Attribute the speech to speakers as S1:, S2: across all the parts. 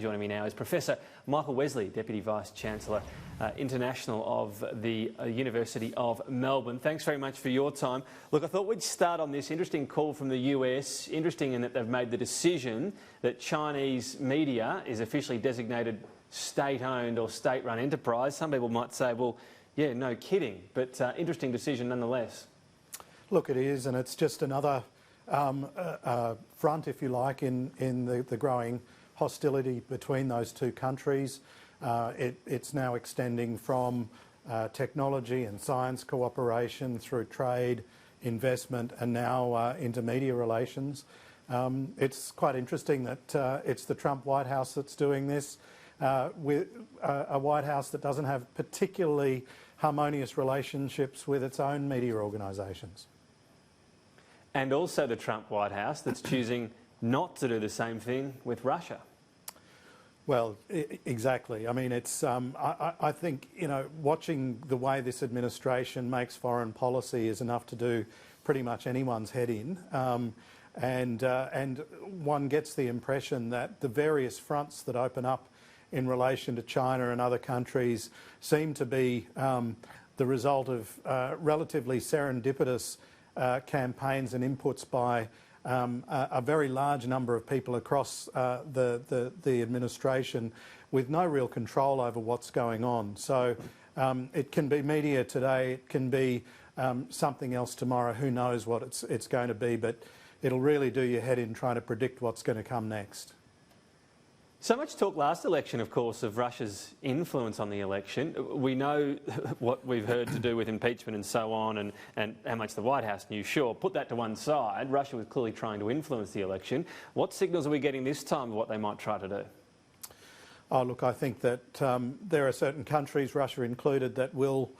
S1: Joining me now is Professor Michael Wesley, Deputy Vice-Chancellor International of the University of Melbourne. Thanks very much for your time. Look, I thought we'd start on this interesting call from the US, interesting in that they've made the decision that Chinese media is officially designated state-owned or state-run enterprise. Some people might say, well, yeah, no kidding, but interesting decision nonetheless. Look,
S2: it is, and it's just another front, if you like, in the growing hostility between those two countries. It's now extending from technology and science cooperation through trade, investment, and now into media relations. It's quite interesting that it's the Trump White House that's doing this, with a White House that doesn't have particularly harmonious relationships with its own media organisations.
S1: And also the Trump White House that's choosing not to do the same thing with Russia.
S2: Well, exactly. I mean, it's. I think, you know, watching the way this administration makes foreign policy is enough to do pretty much anyone's head in, and one gets the impression that the various fronts that open up in relation to China and other countries seem to be the result of relatively serendipitous campaigns and inputs by a very large number of people across the administration with no real control over what's going on. So it can be media today, it can be something else tomorrow, who knows what it's going to be, but it'll really do your head in trying to predict what's going to come next.
S1: So much talk last election, of course, of Russia's influence on the election. We know what we've heard to do with impeachment and so on, and how much the White House knew. Sure, put that to one side. Russia was clearly trying to influence the election. What signals are we getting this time of what they might try to do?
S2: Oh, look, I think that there are certain countries, Russia included, that will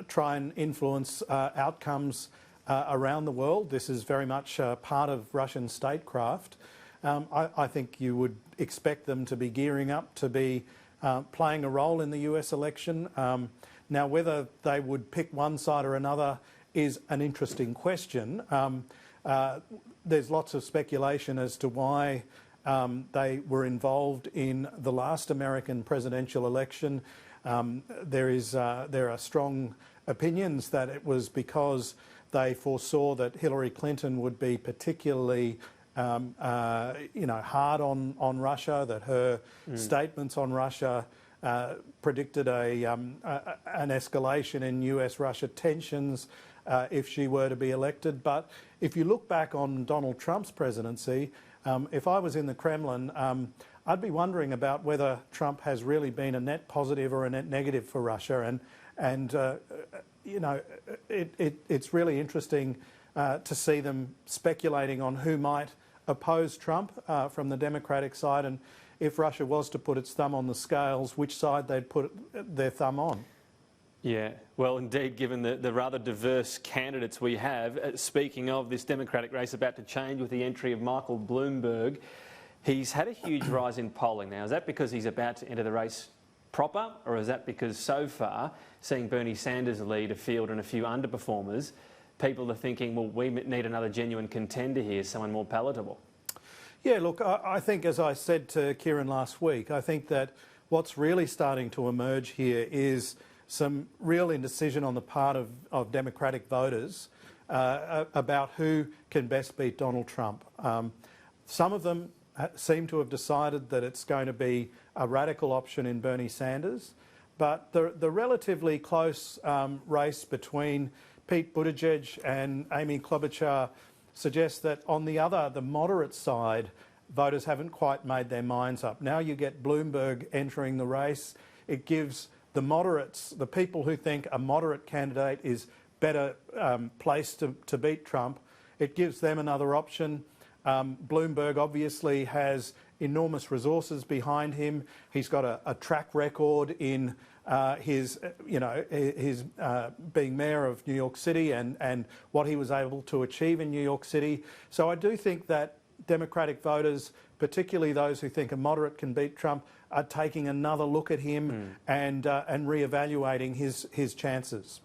S2: try and influence outcomes around the world. This is very much part of Russian statecraft. I think you would expect them to be gearing up to be playing a role in the US election. Now, whether they would pick one side or another is an interesting question. There's lots of speculation as to why they were involved in the last American presidential election. There are strong opinions that it was because they foresaw that Hillary Clinton would be particularly hard on Russia, that her statements on Russia predicted an escalation in US-Russia tensions if she were to be elected. But if you look back on Donald Trump's presidency, if I was in the Kremlin, I'd be wondering about whether Trump has really been a net positive or a net negative for Russia. And it's really interesting to see them speculating on who might oppose Trump from the Democratic side, and if Russia was to put its thumb on the scales, which side they'd put their thumb on.
S1: Yeah, well, indeed, given the rather diverse candidates we have. Speaking of this Democratic race about to change with the entry of Michael Bloomberg, he's had a huge rise in polling now. Is that because he's about to enter the race proper, or is that because so far, seeing Bernie Sanders lead a field and a few underperformers, people are thinking, well, we need another genuine contender here, someone more palatable?
S2: Yeah, look, I think, as I said to Kieran last week, I think that what's really starting to emerge here is some real indecision on the part of Democratic voters about who can best beat Donald Trump. Some of them seem to have decided that it's going to be a radical option in Bernie Sanders, but the relatively close race between Pete Buttigieg and Amy Klobuchar suggests that on the moderate side, voters haven't quite made their minds up. Now you get Bloomberg entering the race. It gives the moderates, the people who think a moderate candidate is better placed to beat Trump, it gives them another option. Bloomberg obviously has enormous resources behind him. He's got a track record in his being mayor of New York City and what he was able to achieve in New York City. So I do think that Democratic voters, particularly those who think a moderate can beat Trump, are taking another look at him and re-evaluating his chances.